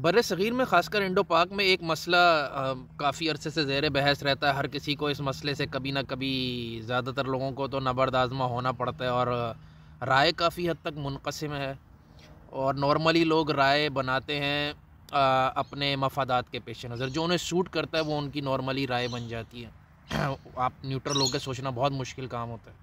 बर्र-ए-सग़ीर में ख़ासकर इंडो पाक में एक मसला काफ़ी अरसे से ज़ेर बहस रहता है। हर किसी को इस मसले से कभी ना कभी, ज़्यादातर लोगों को तो नबर्द आज़मा होना पड़ता है और राय काफ़ी हद तक मुनक़सिम है। और नॉर्मली लोग राय बनाते हैं अपने मफ़ादात के पेश नज़र, जो उन्हें सूट करता है वो उनकी नॉर्मली राय बन जाती है। आप न्यूट्रल होकर सोचना बहुत मुश्किल काम होता है।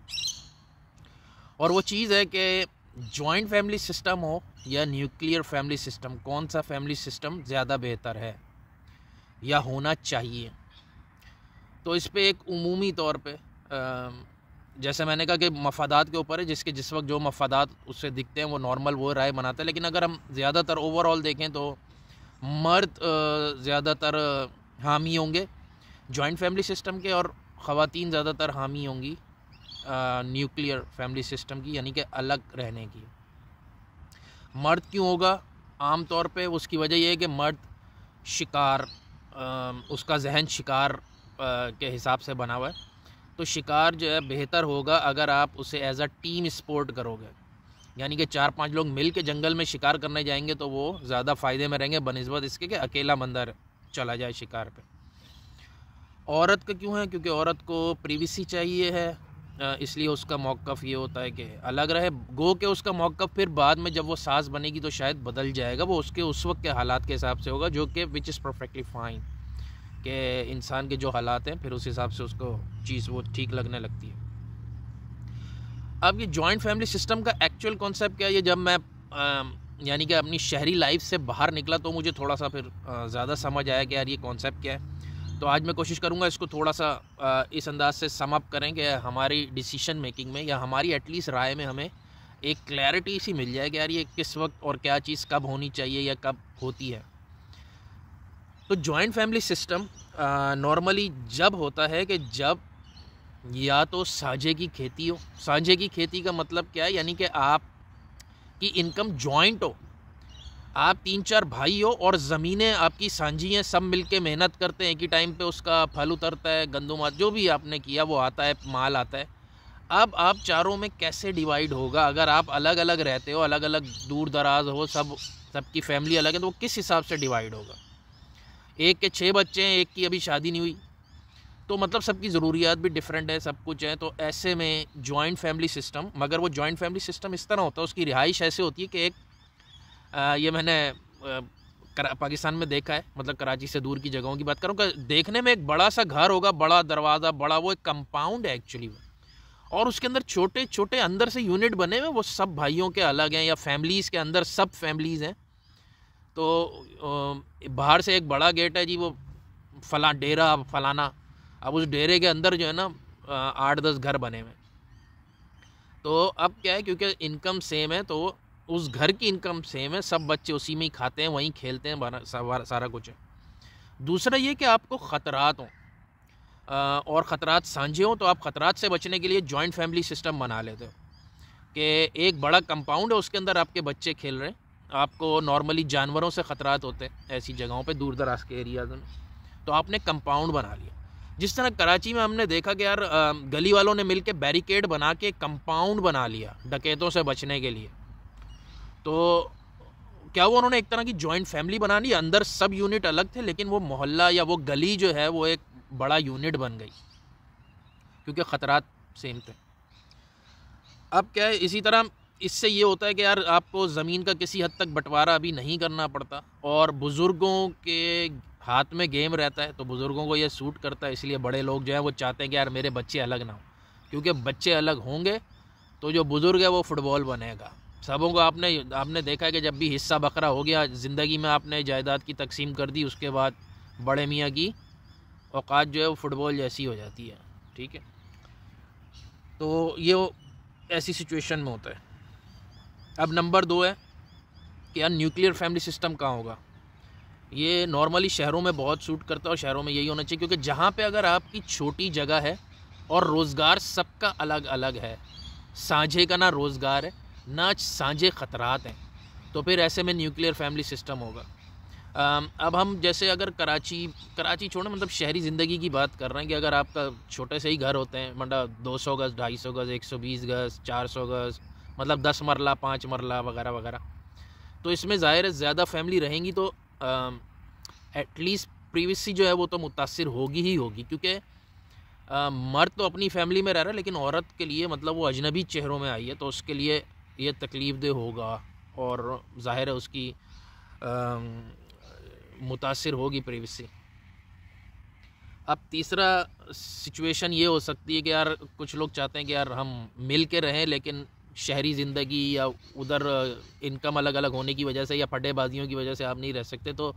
और वो चीज़ है कि जॉइंट फैमिली सिस्टम हो या न्यूक्लियर फैमिली सिस्टम, कौन सा फैमिली सिस्टम ज़्यादा बेहतर है या होना चाहिए। तो इस पे एक उमूमी तौर पे जैसे मैंने कहा कि मफ़ादात के ऊपर है, जिसके जिस वक्त जो मफ़ादात उससे दिखते हैं वो नॉर्मल वो राय बनाता है। लेकिन अगर हम ज़्यादातर ओवरऑल देखें तो मर्द ज़्यादातर हामी होंगे जॉइंट फैमिली सिस्टम के और ख़वातीन ज़्यादातर हामी होंगी न्यूक्लियर फैमिली सिस्टम की, यानी कि अलग रहने की। मर्द क्यों होगा? आम तौर पे उसकी वजह यह है कि मर्द शिकार, उसका जहन शिकार के हिसाब से बना हुआ है। तो शिकार जो है बेहतर होगा अगर आप उसे एज अ टीम स्पोर्ट करोगे, यानी कि 4-5 लोग मिल के जंगल में शिकार करने जाएंगे तो वो ज़्यादा फ़ायदे में रहेंगे बनिस्बत इसके कि अकेला बंदा चला जाए शिकार पे। औरत का क्यों है? क्योंकि औरत को प्रिवेसी चाहिए है, इसलिए उसका मौक़िफ़ ये होता है कि अलग रहे। गो के उसका मौक़िफ़ फिर बाद में जब वो सास बनेगी तो शायद बदल जाएगा, वो उसके उस वक्त के हालात के हिसाब से होगा, जो कि विच इज़ परफेक्टली फ़ाइन, कि इंसान के जो हालात हैं फिर उस हिसाब से उसको चीज़ वो ठीक लगने लगती है। अब ये जॉइंट फैमिली सिस्टम का एक्चुअल कॉन्सेप्ट क्या है, ये जब मैं यानी कि अपनी शहरी लाइफ से बाहर निकला तो मुझे थोड़ा सा फिर ज़्यादा समझ आया कि यार ये कॉन्सेप्ट क्या है। तो आज मैं कोशिश करूँगा इसको थोड़ा सा इस अंदाज से सम अप करें कि हमारी डिसीजन मेकिंग में या हमारी एटलीस्ट राय में हमें एक क्लैरिटी सी मिल जाए कि यार ये किस वक्त और क्या चीज़ कब होनी चाहिए या कब होती है। तो जॉइंट फैमिली सिस्टम नॉर्मली जब होता है कि जब या तो साझे की खेती हो। साझे की खेती का मतलब क्या है? यानी कि आपकी इनकम जॉइंट हो, आप 3-4 भाई हो और ज़मीनें आपकी साझी हैं, सब मिलके मेहनत करते हैं, एक ही टाइम पे उसका फल उतरता है, गंदुम जो भी आपने किया वो आता है, माल आता है। अब आप चारों में कैसे डिवाइड होगा? अगर आप अलग अलग रहते हो, अलग अलग दूर दराज हो, सबकी फैमिली अलग है, तो वो किस हिसाब से डिवाइड होगा? एक के 6 बच्चे हैं, एक की अभी शादी नहीं हुई, तो मतलब सबकी ज़रूरियात भी डिफरेंट है, सब कुछ है। तो ऐसे में जॉइंट फैमिली सिस्टम, मगर वो जॉइंट फैमिली सिस्टम इस तरह होता है, उसकी रिहाइश ऐसे होती है कि एक ये मैंने पाकिस्तान में देखा है, मतलब कराची से दूर की जगहों की बात करूँ, देखने में एक बड़ा सा घर होगा, बड़ा दरवाज़ा, बड़ा वो एक कंपाउंड है एक्चुअली वो, और उसके अंदर छोटे छोटे अंदर से यूनिट बने हुए, वो सब भाइयों के अलग हैं या फैमिलीज़ के अंदर सब फैमिलीज़ हैं। तो बाहर से एक बड़ा गेट है जी, वो फला डेरा फलाना, अब उस डेरे के अंदर जो है ना 8-10 घर बने हुए। तो अब क्या है, क्योंकि इनकम सेम है तो उस घर की इनकम सेम है, सब बच्चे उसी में ही खाते हैं, वहीं खेलते हैं, सारा कुछ है। दूसरा ये कि आपको ख़तरात हों और ख़तरात साझे हों, तो आप ख़तरात से बचने के लिए जॉइंट फैमिली सिस्टम बना लेते हो कि एक बड़ा कंपाउंड है, उसके अंदर आपके बच्चे खेल रहे हैं। आपको नॉर्मली जानवरों से ख़तरात होते हैं ऐसी जगहों पे, दूर दराज के एरियाज़ में, तो आपने कंपाउंड बना लिया। जिस तरह कराची में हमने देखा कि यार गली वालों ने मिल के बैरिकेड बना के कंपाउंड बना लिया डकैतों से बचने के लिए, तो क्या वो उन्होंने एक तरह की जॉइंट फैमिली बना ली, अंदर सब यूनिट अलग थे लेकिन वो मोहल्ला या वो गली जो है वो एक बड़ा यूनिट बन गई, क्योंकि ख़तरात सेम थे। अब क्या है, इसी तरह इससे ये होता है कि यार आपको ज़मीन का किसी हद तक बंटवारा अभी नहीं करना पड़ता, और बुज़ुर्गों के हाथ में गेम रहता है, तो बुज़ुर्गों को ये सूट करता है, इसलिए बड़े लोग जो हैं वो चाहते हैं कि यार मेरे बच्चे अलग ना हो, क्योंकि बच्चे अलग होंगे तो जो बुज़ुर्ग है वो फुटबॉल बनेगा। सबों को आपने देखा है कि जब भी हिस्सा बकरा हो गया ज़िंदगी में, आपने जायदाद की तकसीम कर दी, उसके बाद बड़े मियाँ की औकात जो है वो फुटबॉल जैसी हो जाती है। ठीक है, तो ये ऐसी सिचुएशन में होता है। अब नंबर 2 है कि यार न्यूक्लियर फैमिली सिस्टम कहाँ होगा। ये नॉर्मली शहरों में बहुत सूट करता है और शहरों में यही होना चाहिए, क्योंकि जहाँ पे अगर आपकी छोटी जगह है और रोज़गार सबका अलग अलग है, साझे का ना रोज़गार है ना साझे ख़तरात हैं, तो फिर ऐसे में न्यूक्लियर फैमिली सिस्टम होगा। अब हम जैसे अगर कराची छोड़ें, मतलब शहरी ज़िंदगी की बात कर रहे हैं कि अगर आपका छोटे से ही घर होते हैं, मतलब 200 गज़, 250 गज़, 120 गज़, 400 गज़, मतलब 10 मरला, 5 मरला वगैरह वगैरह, तो इसमें ज़ाहिर है ज़्यादा फैमिली रहेंगी तो एटलीस्ट प्रीवियसली जो है वो तो मुतासिर होगी ही होगी, क्योंकि मर्द तो अपनी फैमिली में रह रहा है, लेकिन औरत के लिए मतलब वो अजनबी चेहरों में आई है, तो उसके लिए ये तकलीफ़ दे होगा और ज़ाहिर है उसकी मुतासिर होगी प्रीवियसली। अब तीसरा सिचुएशन ये हो सकती है कि यार कुछ लोग चाहते हैं कि यार हम मिल के रहें, लेकिन शहरी ज़िंदगी या उधर इनकम अलग अलग होने की वजह से या फटेबाजियों की वजह से आप नहीं रह सकते, तो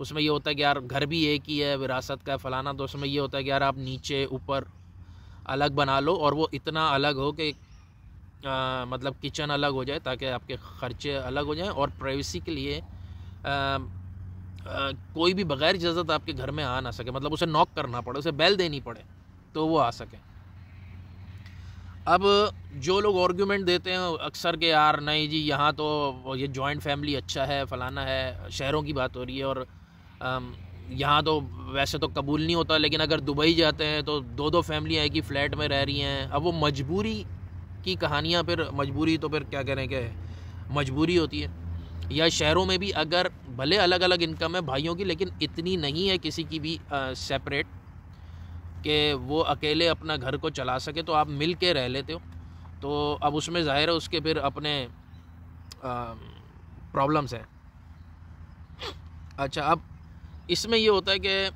उसमें ये होता है कि यार घर भी एक ही है, विरासत का फ़लाना, तो उसमें ये होता है कि यार आप नीचे ऊपर अलग बना लो, और वो इतना अलग हो कि मतलब किचन अलग हो जाए ताकि आपके ख़र्चे अलग हो जाएं, और प्राइवेसी के लिए कोई भी बग़ैर इजाज़त आपके घर में आ ना सके, मतलब उसे नॉक करना पड़े, उसे बेल देनी पड़े तो वो आ सके। अब जो लोग आर्गूमेंट देते हैं अक्सर के यार नहीं जी यहाँ तो ये जॉइंट फैमिली अच्छा है, फ़लाना है, शहरों की बात हो रही है, और यहाँ तो वैसे तो कबूल नहीं होता, लेकिन अगर दुबई जाते हैं तो दो दो फैमिलियाँ एक ही फ्लैट में रह रही हैं। अब वो मजबूरी की कहानियाँ, फिर मजबूरी तो फिर क्या करें कि मजबूरी होती है। या शहरों में भी अगर भले अलग अलग इनकम है भाइयों की, लेकिन इतनी नहीं है किसी की भी सेपरेट कि वो अकेले अपना घर को चला सके, तो आप मिल के रह लेते हो, तो अब उसमें ज़ाहिर है उसके फिर अपने प्रॉब्लम्स हैं। अच्छा, अब इसमें ये होता है कि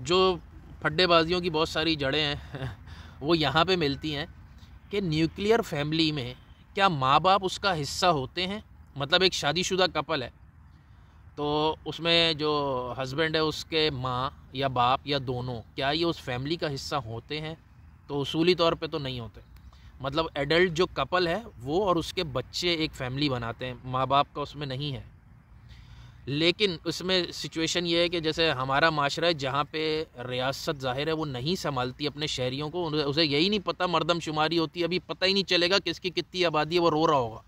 जो फड्डेबाजियों की बहुत सारी जड़ें हैं वो यहाँ पे मिलती हैं कि न्यूक्लियर फैमिली में क्या माँ बाप उसका हिस्सा होते हैं। मतलब एक शादीशुदा कपल है तो उसमें जो हस्बैंड है उसके माँ या बाप या दोनों, क्या ये उस फैमिली का हिस्सा होते हैं? तो उसूली तौर पे तो नहीं होते। मतलब एडल्ट जो कपल है वो और उसके बच्चे एक फैमिली बनाते हैं, माँ बाप का उसमें नहीं है। लेकिन उसमें सिचुएशन ये है कि जैसे हमारा माशरा है जहाँ पे रियासत ज़ाहिर है वो नहीं संभालती अपने शहरियों को, उसे यही नहीं पता मरदमशुमारी होती है, अभी पता ही नहीं चलेगा किसकी कितनी आबादी है, वो रो रहा होगा।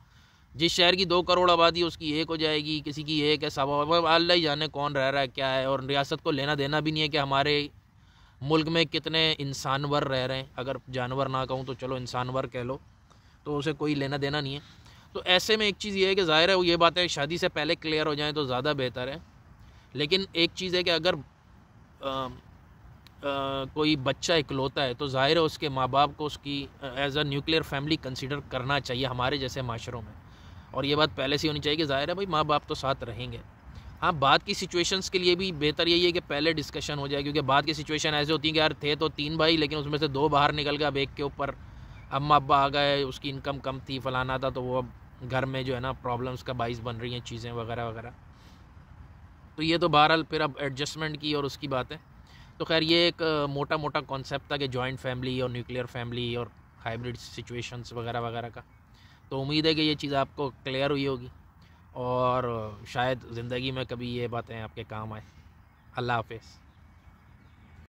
जिस शहर की 2 करोड़ आबादी है उसकी 1 हो जाएगी, किसी की 1 है, सवा, अल्लाह ही जाने कौन रह रहा है क्या है, और रियासत को लेना देना भी नहीं है कि हमारे मुल्क में कितने इंसानवर रह रहे हैं। अगर जानवर ना कहूँ तो चलो इंसानवर कह लो, तो उसे कोई लेना देना नहीं है। तो ऐसे में एक चीज़ ये है कि ज़ाहिर है वो ये बातें शादी से पहले क्लियर हो जाएं तो ज़्यादा बेहतर है। लेकिन एक चीज़ है कि अगर कोई बच्चा इकलौता है तो ज़ाहिर है उसके माँ बाप को उसकी as a nuclear family consider करना चाहिए हमारे जैसे माशरों में, और ये बात पहले से होनी चाहिए कि ज़ाहिर है भाई माँ बाप तो साथ रहेंगे। हाँ, बाद की सिचुएशंस के लिए भी बेहतर यही है कि पहले डिस्कशन हो जाए, क्योंकि बाद की सिचुएशन ऐसे होती है कि यार थे तो 3 भाई, लेकिन उसमें से 2 बाहर निकल गए, अब एक के ऊपर अम्मा अब्बा आ गए, उसकी इनकम कम थी, फलाना था, तो वो अब घर में जो है ना प्रॉब्लम्स का बाइस बन रही हैं चीज़ें वगैरह वगैरह। तो ये तो बहरहाल फिर अब एडजस्टमेंट की और उसकी बात है। तो खैर ये एक मोटा मोटा कॉन्सेप्ट था कि जॉइंट फैमिली और न्यूक्लियर फैमिली और हाइब्रिड सिचुएशंस वगैरह वगैरह का। तो उम्मीद है कि ये चीज़ आपको क्लियर हुई होगी और शायद ज़िंदगी में कभी ये बातें आपके काम आए। अल्लाह हाफ़िज़।